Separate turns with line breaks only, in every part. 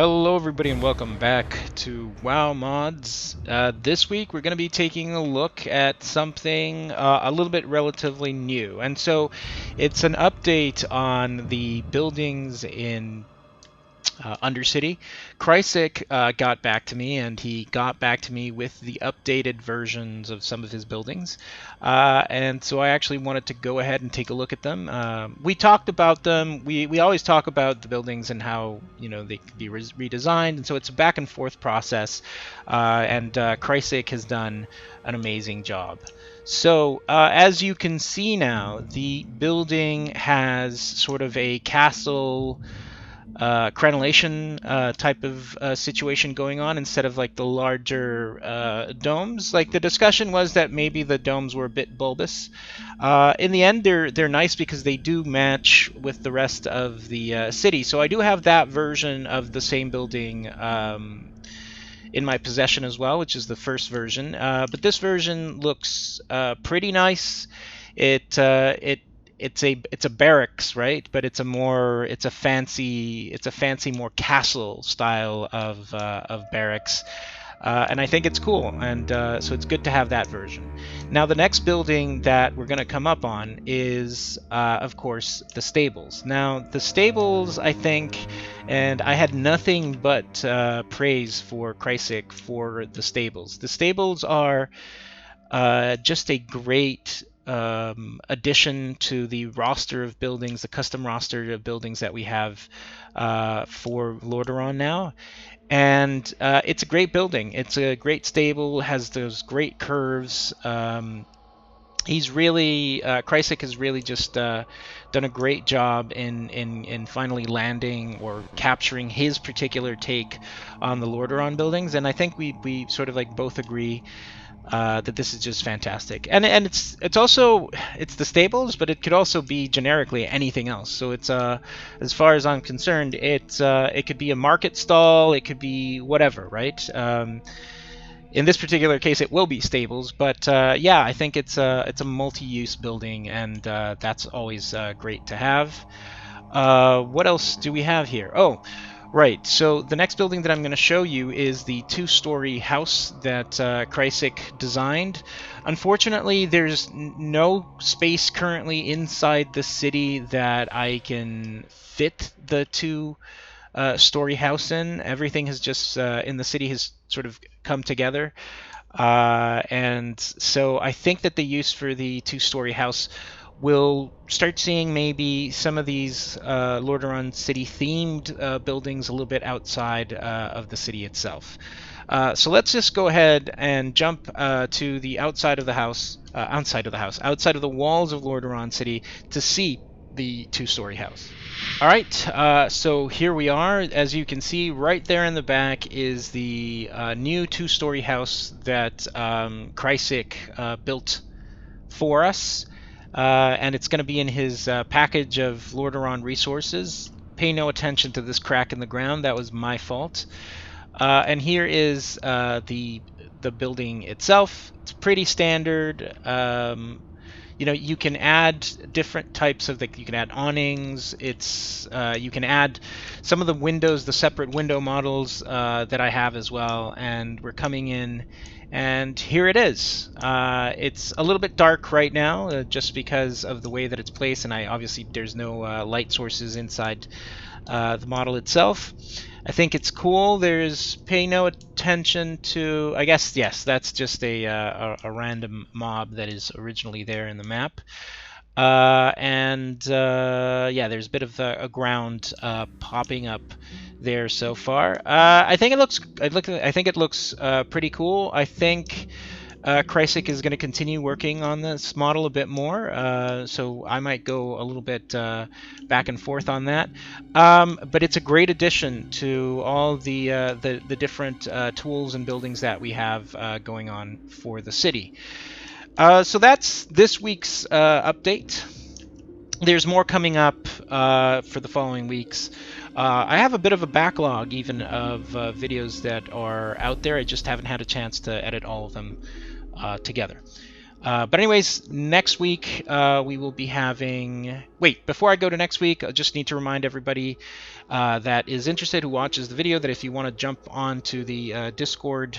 Hello everybody and welcome back to WoW Mods. This week we're going to be taking a look at something a little bit relatively new. And so it's an update on the buildings in Undercity. Krysic got back to me, and he got back to me with the updated versions of some of his buildings. And so I actually wanted to go ahead and take a look at them. We talked about them. We always talk about the buildings and how they can be redesigned, and so it's a back and forth process. And Krysic has done an amazing job. So, as you can see now, the building has sort of a castle crenellation type of situation going on instead of like the larger domes. Like the discussion was that maybe the domes were a bit bulbous. In the end, they're nice because they do match with the rest of the city. So I do have that version of the same building in my possession as well, which is the first version. But this version looks pretty nice. It's a barracks, right? But it's a fancy more castle style of barracks, and I think it's cool. And so it's good to have that version. Now the next building that we're going to come up on is, of course, the stables. Now the stables, I think, and I had nothing but praise for Krysic for the stables. The stables are just a great addition to the roster of buildings, the custom roster of buildings that we have for Lordaeron now. And it's a great building. It's a great stable, has those great curves. Krysic has really just done a great job in finally landing or capturing his particular take on the Lordaeron buildings. And I think we sort of like both agree that this is just fantastic, and it's the stables, but it could also be generically anything else. So it's as far as I'm concerned, it could be a market stall, it could be whatever, right? In this particular case, it will be stables, but yeah, I think it's a multi-use building, and that's always great to have. What else do we have here? Oh, right, so the next building that I'm going to show you is the two-story house that Krysic designed. Unfortunately, there's no space currently inside the city that I can fit the two-story house in. Everything has just, in the city, has sort of come together. And so I think that the use for the two-story house, we'll start seeing maybe some of these Lordaeron City themed buildings a little bit outside of the city itself. So let's just go ahead and jump to the outside of the walls of Lordaeron City to see the two-story house. All right, so here we are. As you can see, right there in the back is the new two-story house that Krysic built for us. And it's going to be in his package of Lordaeron resources. Pay no attention to this crack in the ground. That was my fault. And here is the building itself. It's pretty standard. You can add different types of you can add awnings. You can add some of the windows, the separate window models that I have as well. And we're coming in. And here it is. It's a little bit dark right now, just because of the way that it's placed, and obviously there's no light sources inside the model itself. I think it's cool. Pay no attention to. I guess yes, that's just a random mob that is originally there in the map. Yeah, there's a bit of a ground popping up there so far. I think it looks pretty cool. I think Krysic is going to continue working on this model a bit more, so I might go a little bit back and forth on that. But it's a great addition to all the different tools and buildings that we have going on for the city. So that's this week's update. There's more coming up for the following weeks. I have a bit of a backlog even of videos that are out there. I just haven't had a chance to edit all of them together. But anyways, next week we will be having... Wait, before I go to next week, I just need to remind everybody that is interested, who watches the video, that if you want to jump onto the Discord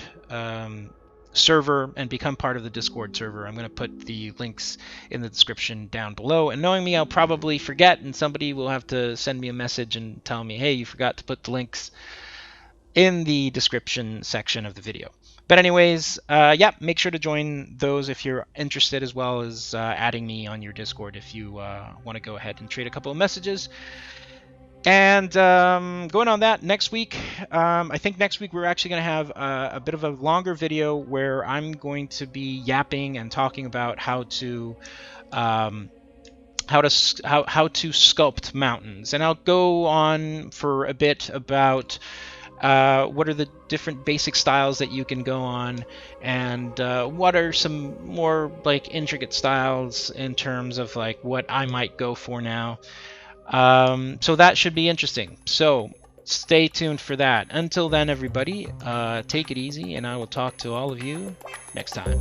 server and become part of the Discord server, I'm going to put the links in the description down below. And knowing me, I'll probably forget, and somebody will have to send me a message and tell me, hey, you forgot to put the links in the description section of the video. But anyways, yeah, make sure to join those if you're interested, as well as adding me on your Discord if you want to go ahead and trade a couple of messages. And going on that, next week, I think next week we're actually going to have a bit of a longer video where I'm going to be yapping and talking about how to sculpt mountains, and I'll go on for a bit about what are the different basic styles that you can go on, and what are some more like intricate styles in terms of like what I might go for now. So that should be interesting. So stay tuned for that. Until then, everybody, take it easy, and I will talk to all of you next time.